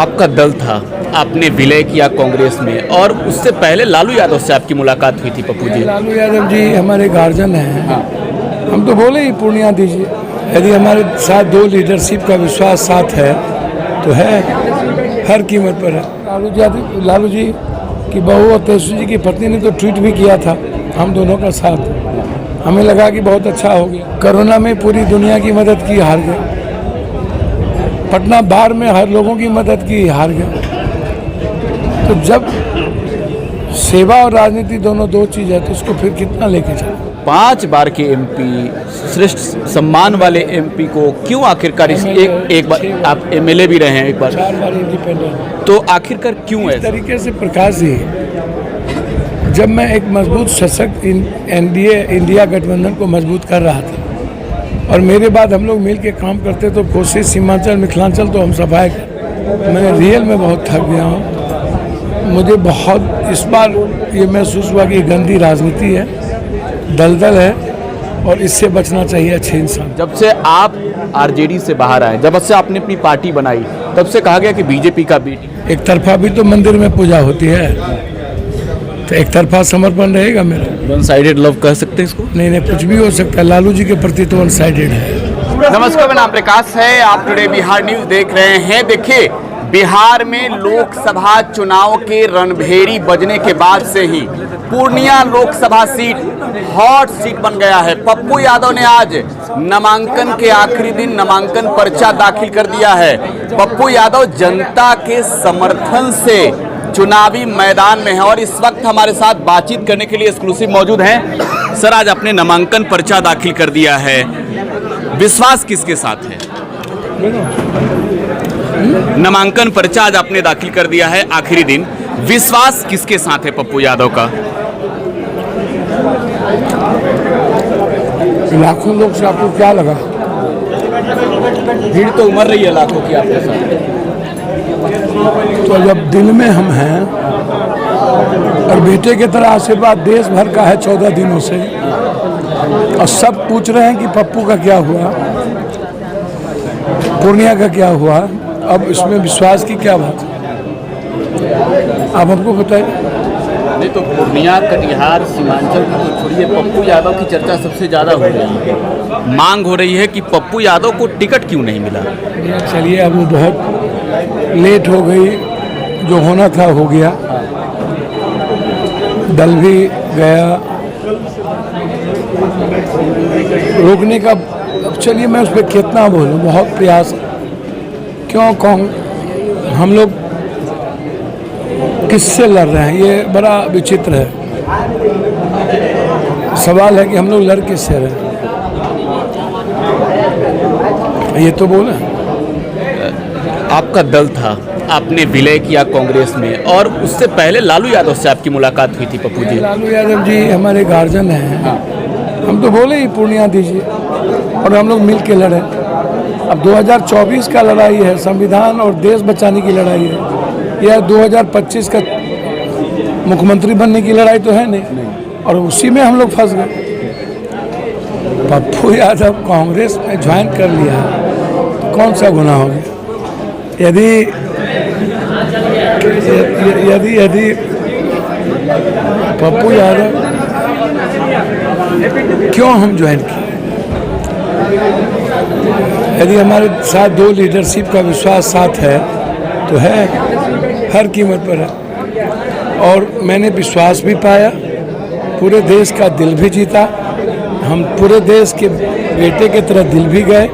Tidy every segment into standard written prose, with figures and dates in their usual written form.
आपका दल था, आपने विलय किया कांग्रेस में, और उससे पहले लालू यादव से आपकी मुलाकात हुई थी पप्पू जी। लालू यादव जी हमारे गार्जियन हैं। हम तो बोले ही पूर्णिया दीजिए। यदि हमारे साथ दो लीडरशिप का विश्वास साथ है तो है, हर कीमत पर है। लालू जी की बहू और तेजस्वी जी की पत्नी ने तो ट्वीट भी किया था हम दोनों का साथ। हमें लगा कि बहुत अच्छा हो गया। कोरोना में पूरी दुनिया की मदद की, हार गए। पटना बाढ़ में हर लोगों की मदद की, हार गए। तो जब सेवा और राजनीति दोनों दो चीज़ है तो उसको फिर कितना लेके चले। 5 बार के एमपी, श्रेष्ठ सम्मान वाले एमपी को क्यों आखिरकार एक बार आप एमएलए भी रहे हैं, एक बार 4 बार इंडिपेंडेंट, तो आखिरकार क्यों है? इस तरीके से प्रकाश जी, जब मैं एक मजबूत सशक्त एनडीए इंडिया गठबंधन को मजबूत कर रहा था और मेरे बाद हम लोग मिल के काम करते तो कोशिश सीमांचल मिथिलांचल तो हम सफाई कर। मैं रियल में बहुत थक गया हूँ। मुझे बहुत इस बार ये महसूस हुआ कि गंदी राजनीति है, दलदल है और इससे बचना चाहिए अच्छे इंसान। जब से आप आरजेडी से बाहर आए, जब से आपने अपनी पार्टी बनाई, तब से कहा गया कि बीजेपी का बी एक तरफा भी तो मंदिर में पूजा होती है, तो एक तरफा समर्पण रहेगा मेरा। वन साइडेड लव कह सकते हैं इसको? नहीं, कुछ भी हो सकता है। लालू जी के प्रति तो वन साइडेड है। नमस्कार, मेरा नाम प्रकाश है, आप टुडे बिहार न्यूज देख रहे हैं। देखिए, बिहार में लोकसभा चुनाव के रणभेरी बजने के बाद से ही Purnia Lok Sabha seat hot seat बन गया है। पप्पू यादव ने आज नामांकन के आखिरी दिन नामांकन पर्चा दाखिल कर दिया है। पप्पू यादव जनता के समर्थन से चुनावी मैदान में है और इस वक्त हमारे साथ बातचीत करने के लिए एक्सक्लूसिव मौजूद हैं। सर, आज आपने नामांकन पर्चा दाखिल कर दिया है, विश्वास किसके साथ है? नामांकन पर्चा आज आपने दाखिल कर दिया है आखिरी दिन, विश्वास किसके साथ है पप्पू यादव का? लाखों लोग से आपको क्या लगा? भीड़ तो उमड़ रही है लाखों की आपके साथ। तो जब दिल में हम हैं और बेटे की तरह आशीर्वाद देश भर का है 14 दिनों से, और सब पूछ रहे हैं कि पप्पू का क्या हुआ, पूर्णिया का क्या हुआ, अब इसमें विश्वास की क्या बात है? आप हमको बताइए। नहीं तो पूर्णिया, कटिहार, सीमांचल की तो छोड़िए, पप्पू यादव की चर्चा सबसे ज़्यादा हो रही है। मांग हो रही है कि पप्पू यादव को टिकट क्यों नहीं मिला? चलिए, अब वो बहुत लेट हो गई, जो होना था हो गया, दल भी गया रोकने का। अब चलिए, मैं उस पर कितना बोलूँ, बहुत प्रयास क्यों कहूँ। हम लोग किससे लड़ रहे हैं, ये बड़ा विचित्र है। सवाल है कि हम लोग लड़ किससे रहे हैं, ये तो बोले। आपका दल था, आपने विलय किया कांग्रेस में, और उससे पहले लालू यादव से आपकी मुलाकात हुई थी पप्पू जी। लालू यादव जी हमारे गार्जियन हैं। हम तो बोले ही पूर्णिया दीजिए और हम लोग मिल के लड़े। अब 2024 का लड़ाई है, संविधान और देश बचाने की लड़ाई है, या 2025 का मुख्यमंत्री बनने की लड़ाई तो है नहीं, और उसी में हम लोग फंस गए। पप्पू यादव कांग्रेस में ज्वाइन कर लिया तो कौन सा गुनाह हो गया? यदि यदि यदि पप्पू यादव क्यों हम ज्वाइन किए? यदि हमारे साथ दो लीडरशिप का विश्वास साथ है तो है, हर कीमत पर है। और मैंने विश्वास भी पाया, पूरे देश का दिल भी जीता। हम पूरे देश के बेटे की तरह दिल भी गए।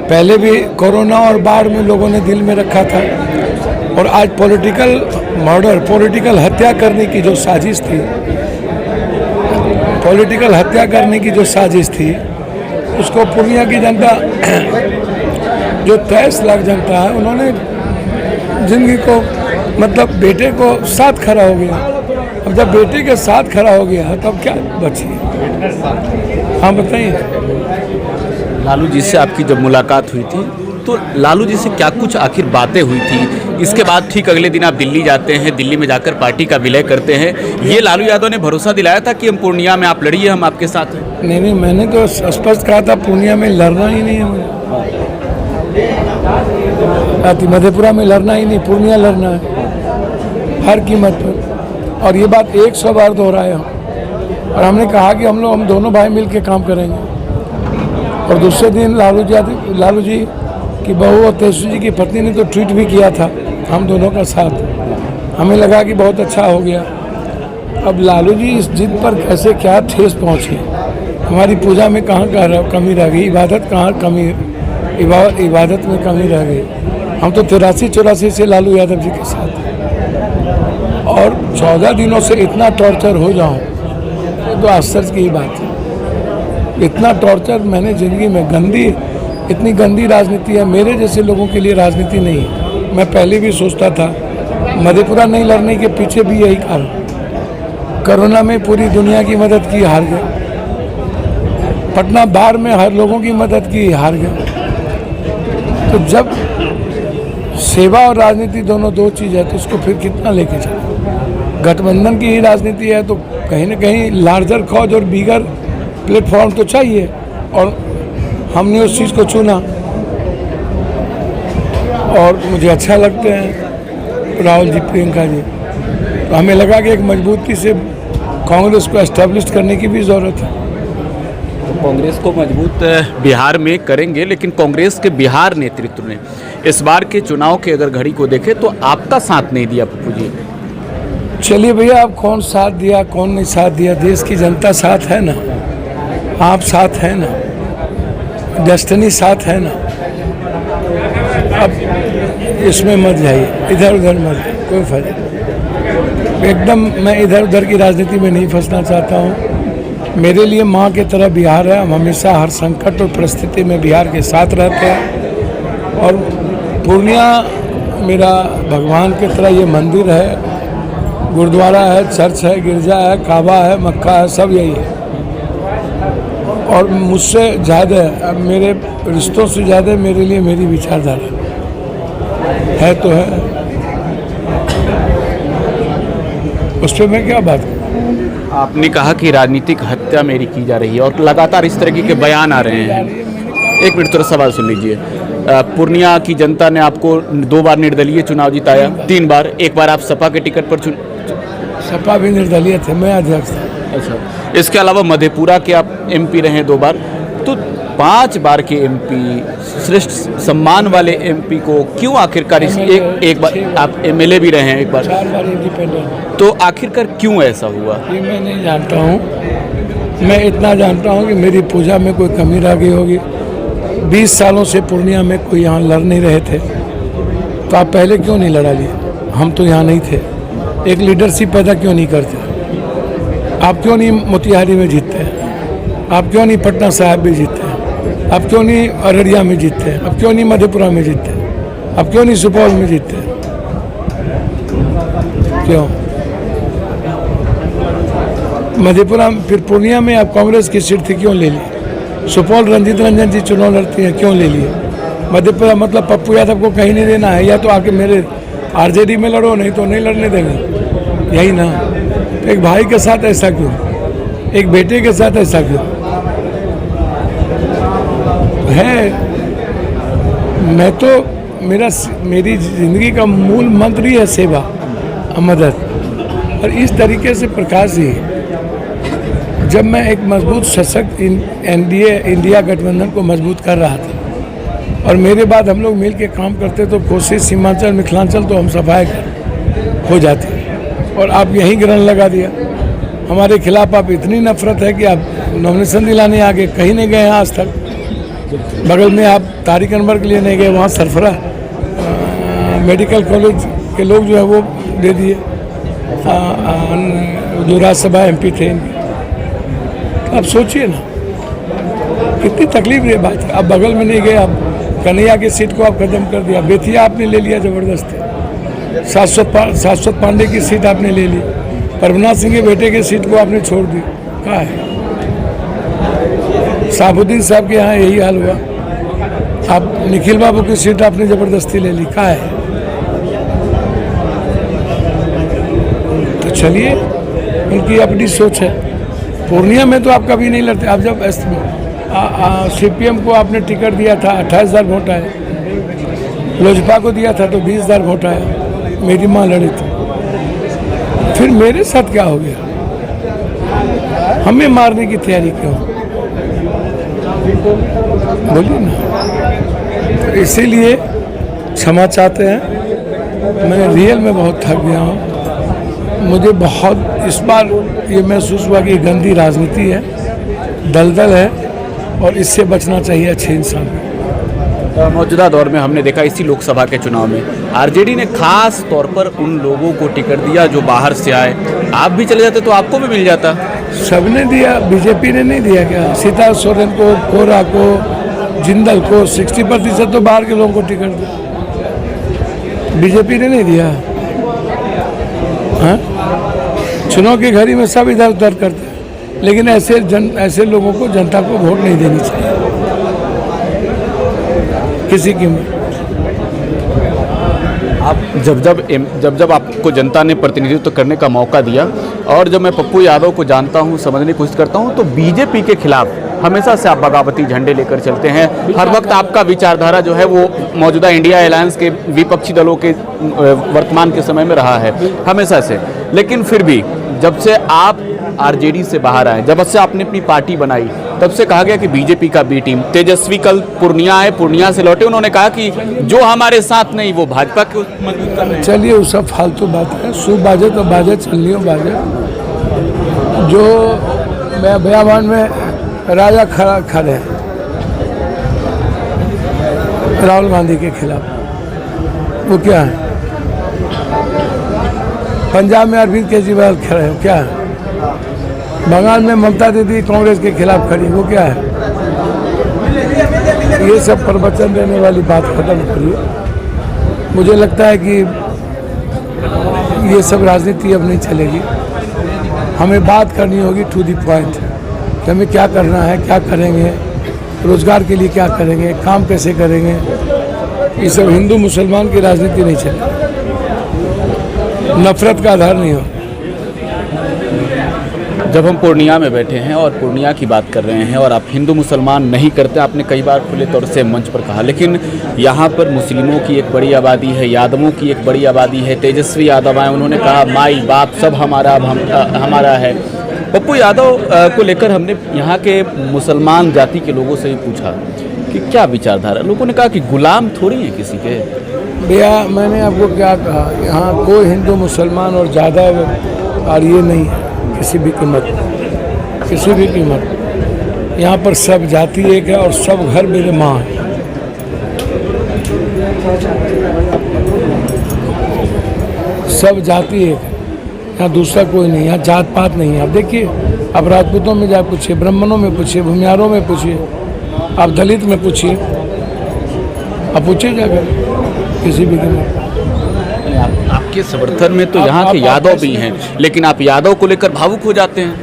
पहले भी कोरोना और बाढ़ में लोगों ने दिल में रखा था, और आज पॉलिटिकल मर्डर, पॉलिटिकल हत्या करने की जो साजिश थी, पॉलिटिकल हत्या करने की जो साजिश थी, उसको पूर्णिया की जनता, जो 23 लाख जनता है, उन्होंने जिंदगी को, मतलब बेटे को साथ खड़ा हो गया। अब जब बेटे के साथ खड़ा हो गया तब क्या बची? हाँ बताइए। लालू जी से आपकी जब मुलाकात हुई थी तो लालू जी से क्या कुछ आखिर बातें हुई थी? इसके बाद ठीक अगले दिन आप दिल्ली जाते हैं, दिल्ली में जाकर पार्टी का विलय करते हैं। ये लालू यादव ने भरोसा दिलाया था कि हम पूर्णिया में आप लड़िए, हम आपके साथ हैं। नहीं, मैंने तो स्पष्ट कहा था पूर्णिया में लड़ना ही नहीं है मुझे। है। मधेपुरा में लड़ना ही नहीं, पूर्णिया लड़ना है हर कीमत पर। और ये बात 100 बार दोहराए हम, और हमने कहा कि हम दोनों भाई मिल के काम करेंगे। और दूसरे दिन लालू जी की बहू और तेजस्वी जी की पत्नी ने तो ट्वीट भी किया था हम दोनों का साथ। हमें लगा कि बहुत अच्छा हो गया। अब लालू जी इस जिद पर कैसे क्या ठेस पहुँची, हमारी पूजा में कहाँ कमी रह गई, इबादत कहाँ कमी, इबादत में कमी रह गई। हम तो 83-84 से लालू यादव जी के साथ, और 14 दिनों से इतना टॉर्चर हो जाऊं ये तो आश्चर्य की ही बात है। इतना टॉर्चर मैंने ज़िंदगी में इतनी गंदी राजनीति है। मेरे जैसे लोगों के लिए राजनीति नहीं है। मैं पहले भी सोचता था, मधेपुरा नहीं लड़ने के पीछे भी यही कारण, कोरोना में पूरी दुनिया की मदद की, हार गए। पटना बाढ़ में हर लोगों की मदद की, हार गए। तो जब सेवा और राजनीति दोनों दो चीज़ है तो उसको फिर कितना लेके चले। गठबंधन की ही राजनीति है तो कहीं ना कहीं लार्जर कॉज और बिगर प्लेटफॉर्म तो चाहिए, और हमने उस चीज़ को चुना। और मुझे अच्छा लगते हैं राहुल जी, प्रियंका जी। तो हमें लगा कि एक मजबूती से कांग्रेस को एस्टेब्लिश करने की भी ज़रूरत है। कांग्रेस को मजबूत बिहार में करेंगे, लेकिन कांग्रेस के बिहार नेतृत्व ने इस बार के चुनाव के अगर घड़ी को देखें तो आपका साथ नहीं दिया पप्पू जी। चलिए भैया, आप कौन साथ दिया कौन नहीं साथ दिया, देश की जनता साथ है ना, आप साथ है ना, डेस्टिनी साथ है ना। अब इसमें मत जाइए, इधर उधर मत जाइए, कोई फायदा नहीं। एकदम मैं इधर उधर की राजनीति में नहीं फंसना चाहता हूँ। मेरे लिए माँ की तरह बिहार है। हम हमेशा हर संकट और परिस्थिति में बिहार के साथ रहते हैं। और पूर्णिया मेरा भगवान की तरह ये मंदिर है, गुरुद्वारा है, चर्च है, गिरजा है, काबा है, मक्का है, सब यही है। और मुझसे ज़्यादा, मेरे रिश्तों से ज़्यादा मेरे लिए मेरी विचारधारा है तो है, उस पर मैं क्या बात करूँ। आपने कहा कि राजनीतिक हत्या मेरी की जा रही है और लगातार इस तरह के बयान आ रहे हैं। एक मिनट थोड़ा सवाल सुन लीजिए। पूर्णिया की जनता ने आपको 2 बार निर्दलीय चुनाव जिताया, 3 बार, एक बार आप सपा के टिकट पर सपा भी निर्दलीय थे, मैं अध्यक्ष था। अच्छा, इसके अलावा मधेपुरा के आप MP रहे 2 बार, तो 5 बार के MP, श्रेष्ठ सम्मान वाले MP को क्यों आखिरकार एक बार आप MLA भी रहे हैं, एक बार 4 बार इंडिपेंडेंट, तो आखिरकार क्यों ऐसा हुआ? ये मैं नहीं जानता हूँ। मैं इतना जानता हूँ कि मेरी पूजा में कोई कमी रह गई होगी। 20 सालों से पूर्णिया में कोई यहाँ लड़ नहीं रहे थे, तो आप पहले क्यों नहीं लड़ा लिए? हम तो यहाँ नहीं थे। एक लीडरशिप पैदा क्यों नहीं करते? आप क्यों नहीं मोतिहारी में जीतते हैं? आप क्यों नहीं पटना साहिब में जीतते हैं? आप क्यों नहीं अररिया में जीतते हैं? आप क्यों नहीं मधेपुरा में जीतते हैं? आप क्यों नहीं सुपौल में जीतते हैं? क्यों? मधेपुरा फिर पूर्णिया में आप कांग्रेस की सीट थी, क्यों ले ली? सुपौल रंजीत रंजन जी चुनाव लड़ती हैं, क्यों ले लिए? मधेपुरा मतलब पप्पू यादव को कहीं नहीं देना है, या तो आके मेरे RJD में लड़ो, नहीं तो नहीं लड़ने देंगे, यही ना। तो एक भाई के साथ ऐसा क्यों? एक बेटे के साथ ऐसा क्यों है? मैं तो मेरी जिंदगी का मूल मंत्र ही है सेवा, मदद। और इस तरीके से प्रकाश जी, जब मैं एक मजबूत सशक्त इंडिया गठबंधन को मजबूत कर रहा था, और मेरे बाद हम लोग मिल के काम करते तो कोशिश सीमांचल मिथिलांचल तो हम सफाई हो जाते, और आप यही ग्रहण लगा दिया। हमारे खिलाफ आप इतनी नफरत है कि आप नॉमिनेशन दिलाने आगे कहीं नहीं गए हैं आज तक। बगल में आप तारिक अनवर के लिए नहीं गए, वहाँ सरफरा मेडिकल कॉलेज के लोग जो है वो दे दिए, जो राज्यसभा MP थे इनके। तो आप सोचिए ना कितनी तकलीफ ये बात है। आप बगल में नहीं गए, आप कन्हैया की सीट को आप खत्म कर दिया, बेतिया आपने ले लिया ज़बरदस्ती, शाश्वत पांडे की सीट आपने ले ली, परमनाथ सिंह के बेटे की सीट को आपने छोड़ दी। कहाँ है? साबुद्दीन साहब के यहाँ यही हाल हुआ। आप निखिल बाबू की सीट आपने ज़बरदस्ती ले ली, कहाँ है? तो चलिए, उनकी अपनी सोच है। पूर्णिया में तो आप कभी नहीं लड़ते। आप जब CPM को आपने टिकट दिया था, 28,000 वोट आए, लोजपा को दिया था तो 20,000 वोट आया, मेरी माँ लड़ी थी। फिर मेरे साथ क्या हो गया? हमें मारने की तैयारी क्यों? बोलिए ना। तो इसीलिए क्षमा चाहते हैं। मैं रियल में बहुत थक गया हूँ। मुझे बहुत इस बार ये महसूस हुआ कि गंदी राजनीति है, दलदल है, और इससे बचना चाहिए अच्छे इंसान को। मौजूदा दौर में हमने देखा इसी लोकसभा के चुनाव में आरजेडी ने खास तौर पर उन लोगों को टिकट दिया जो बाहर से आए। आप भी चले जाते तो आपको भी मिल जाता। सबने दिया, बीजेपी ने नहीं दिया क्या? सीता सोरेन को, कोरा को, जिंदल को 60% तो बाहर के लोगों को टिकट दिया, बीजेपी ने नहीं दिया। हाँ? चुनाव की घड़ी में सब इधर उधर करते हैं, लेकिन ऐसे लोगों को, जनता को वोट नहीं देनी चाहिए किसी कीमत। आप जब आपको जनता ने प्रतिनिधित्व करने का मौका दिया, और जब मैं पप्पू यादव को जानता हूं, समझने की कोशिश करता हूं, तो बीजेपी के खिलाफ हमेशा से आप बगावती झंडे लेकर चलते हैं। हर वक्त आपका विचारधारा जो है वो मौजूदा इंडिया अलायंस के विपक्षी दलों के वर्तमान के समय में रहा है हमेशा से। लेकिन फिर भी जब से आप आरजेडी से बाहर आए, जब से आपने अपनी पार्टी बनाई, तब से कहा गया कि बीजेपी का बी टीम। तेजस्वी कल पूर्णिया आए, पूर्णिया से लौटे, उन्होंने कहा कि जो हमारे साथ नहीं वो भाजपा को मजबूत कर रहे हैं। चलिए वो सब फालतू बात है, सु बाजे तो बाजे, चलिए बाजे। जो मैं बयान में राजा खड़े हैं राहुल गांधी के खिलाफ, वो क्या है? पंजाब में अरविंद केजरीवाल खड़े हैं, क्या है? बंगाल में ममता दीदी कांग्रेस के खिलाफ खड़ी, वो क्या है? ये सब प्रवचन देने वाली बात खत्म करिए। मुझे लगता है कि ये सब राजनीति अब नहीं चलेगी। हमें बात करनी होगी टू द पॉइंट कि हमें क्या करना है, क्या करेंगे, रोजगार के लिए क्या करेंगे, काम कैसे करेंगे। ये सब हिंदू मुसलमान की राजनीति नहीं चलेगी, नफरत का आधार नहीं हो। जब हम पूर्णिया में बैठे हैं और पूर्णिया की बात कर रहे हैं और आप हिंदू मुसलमान नहीं करते, आपने कई बार खुले तौर से मंच पर कहा, लेकिन यहाँ पर मुस्लिमों की एक बड़ी आबादी है, यादवों की एक बड़ी आबादी है। तेजस्वी यादव आए, उन्होंने कहा माई बाप सब हमारा, अब हमारा है। पप्पू यादव को लेकर हमने यहाँ के मुसलमान जाति के लोगों से भी पूछा कि क्या विचारधारा। लोगों ने कहा कि गुलाम थोड़ी है किसी के। भैया मैंने आपको क्या कहा, यहाँ कोई हिंदू मुसलमान और ज़्यादा और ये नहीं है किसी भी कीमत, किसी भी कीमत। यहाँ पर सब जाति एक है और सब घर मेरे माँ है। सब जाति एक है, यहाँ दूसरा कोई नहीं, यहाँ जात पात नहीं है। आप देखिए, आप राजपूतों में जा पूछिए, ब्राह्मणों में पूछिए, भूमियारों में पूछिए, आप दलित में पूछिए, आप पूछिए जाकर किसी भी कीमत। आपके समर्थन में तो यहाँ के यादव भी हैं, लेकिन आप यादव को लेकर भावुक हो जाते हैं।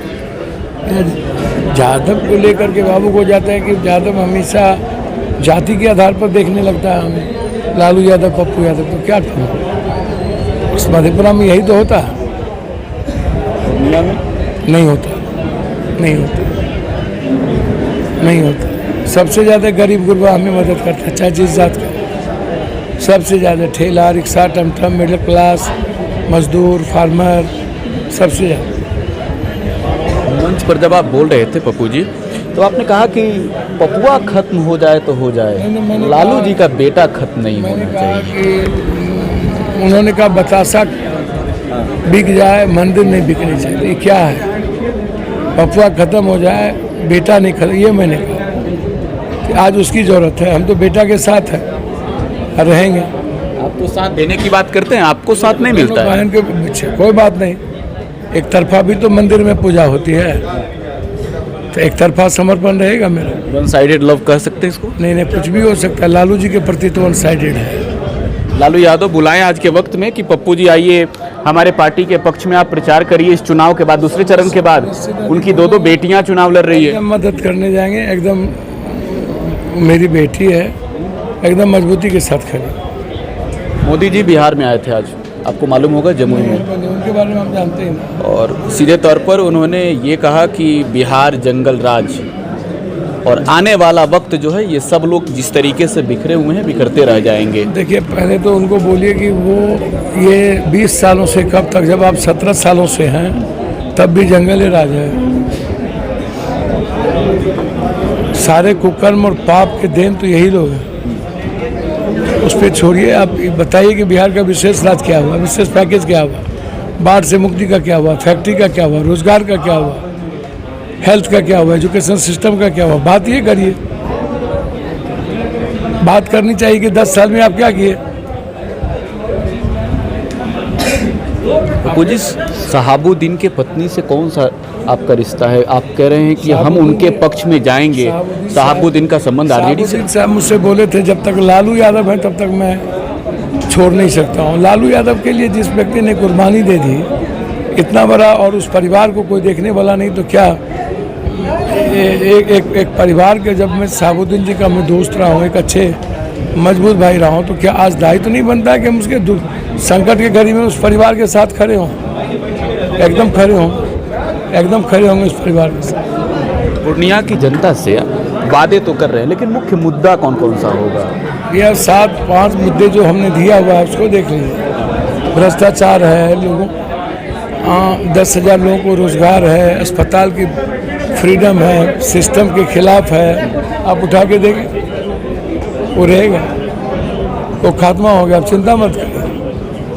यादव को लेकर के भावुक हो जाते हैं कि यादव हमेशा जाति के आधार पर देखने लगता है हमें। लालू यादव, पप्पू यादव, तो क्या कहूँ, उस मधेपुरा में यही तो होता है। नहीं होता, नहीं होता, नहीं होता। सबसे ज़्यादा गरीब गुरबा हमें मदद करता है, चाहे जिस जात का। सबसे ज़्यादा ठेला, रिक्शा, टमटम, मिडिल क्लास, मजदूर, फार्मर, सबसे ज़्यादा। मंच पर जब आप बोल रहे थे पप्पू जी, तो आपने कहा कि पपुआ खत्म हो जाए तो हो जाए, लालू जी का बेटा खत्म नहीं होना चाहिए। उन्होंने कहा बतासा बिक जाए, मंदिर नहीं बिकनी चाहिए। ये क्या है? पपुआ खत्म हो जाए, बेटा नहीं खत्म, ये मैंने कहा कि आज उसकी ज़रूरत है। हम तो बेटा के साथ हैं, रहेंगे। आप तो साथ देने की बात करते हैं, आपको साथ नहीं मिलता है। बहन के पीछे कोई बात नहीं, एक तरफा भी तो मंदिर में पूजा होती है, तो एक तरफा समर्पण रहेगा मेरा। वन साइडेड लव कह सकते हैं इसको? नहीं नहीं, कुछ भी हो सकता है। लालू जी के प्रति तो वन साइडेड है। लालू यादव बुलाएं आज के वक्त में कि पप्पू जी आइए हमारे पार्टी के पक्ष में, आप प्रचार करिए इस चुनाव के बाद, दूसरे चरण के बाद। उनकी दो बेटियां चुनाव लड़ रही है। मदद करने जाएंगे, एकदम मेरी बेटी है, एकदम मजबूती के साथ खड़ी। मोदी जी बिहार में आए थे आज, आपको मालूम होगा, जमुई में, उनके बारे में हम जानते हैं। और सीधे तौर पर उन्होंने ये कहा कि बिहार जंगल राज और आने वाला वक्त जो है ये सब लोग जिस तरीके से बिखरे हुए हैं बिखरते रह जाएंगे। देखिए, पहले तो उनको बोलिए कि वो ये 20 सालों से कब तक, जब आप 17 सालों से हैं तब भी जंगल ही राज है। सारे कुकर्म और पाप के देन तो यही लोग हैं। उस पर छोड़िए, आप बताइए कि बिहार का विशेष राज क्या हुआ, विशेष पैकेज क्या हुआ, बाढ़ से मुक्ति का क्या हुआ, फैक्ट्री का क्या हुआ, रोजगार का क्या हुआ, हेल्थ का क्या हुआ, एजुकेशन सिस्टम का क्या हुआ। बात ये करिए, बात करनी चाहिए कि 10 साल में आप क्या किए। कुछ शहाबुद्दीन के पत्नी से कौन सा आपका रिश्ता है? आप कह रहे हैं कि हम उनके पक्ष में जाएंगे। शहाबुद्दीन का संबंध आरजेडी से? शहाबुद्दीन साहब मुझसे बोले थे जब तक लालू यादव है तब तक मैं छोड़ नहीं सकता हूँ। लालू यादव के लिए जिस व्यक्ति ने कुर्बानी दे दी इतना बड़ा, और उस परिवार को कोई देखने वाला नहीं, तो क्या एक परिवार के, जब मैं शहाबुद्दीन जी का मैं दोस्त रहा हूँ, एक अच्छे मजबूत भाई रहा हूँ, तो क्या आज दायित्व तो नहीं बनता है कि हम उसके संकट के घड़ी में उस परिवार के साथ खड़े हों? एकदम खड़े हों, एकदम खड़े होंगे उस परिवार के साथ। पूर्णिया की जनता से वादे तो कर रहे हैं, लेकिन मुख्य मुद्दा कौन कौन सा होगा? यह 7-5 मुद्दे जो हमने दिया हुआ है उसको देख लीजिए। भ्रष्टाचार है, लोगों 10,000 लोगों को रोजगार है, अस्पताल की फ्रीडम है, सिस्टम के खिलाफ है। आप उठा के देखें, वो रहेगा, वो खात्मा हो गया। आप चिंता मत करिए,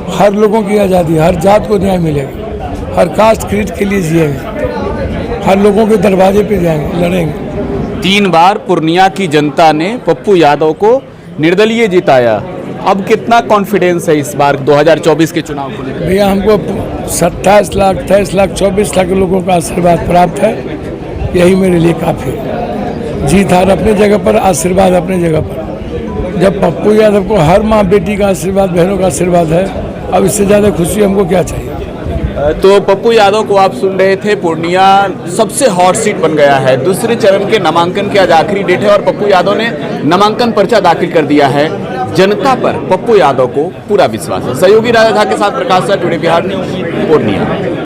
हर लोगों की आज़ादी, हर जात को न्याय मिलेगा, हर कास्ट क्रीड के लिए जिएंगे, हर लोगों के दरवाजे पे जाएंगे, लड़ेंगे। 3 बार पूर्णिया की जनता ने पप्पू यादव को निर्दलीय जिताया। अब कितना कॉन्फिडेंस है इस बार 2024 के चुनाव को लेकर? भैया, हमको 27 लाख, 23 लाख, 24 लाख लोगों का आशीर्वाद प्राप्त है, यही मेरे लिए काफ़ी है। जीत हार अपने जगह पर, आशीर्वाद अपने जगह पर। जब पप्पू यादव को हर माँ बेटी का आशीर्वाद, बहनों का आशीर्वाद है, अब इससे ज़्यादा खुशी हमको क्या चाहिए। तो पप्पू यादव को आप सुन रहे थे। पूर्णिया सबसे हॉट सीट बन गया है। दूसरे चरण के नामांकन की आज आखिरी डेट है और पप्पू यादव ने नामांकन पर्चा दाखिल कर दिया है। जनता पर पप्पू यादव को पूरा विश्वास है। सहयोगी राजा झा के साथ प्रकाश टुडे बिहार न्यूज, पूर्णिया।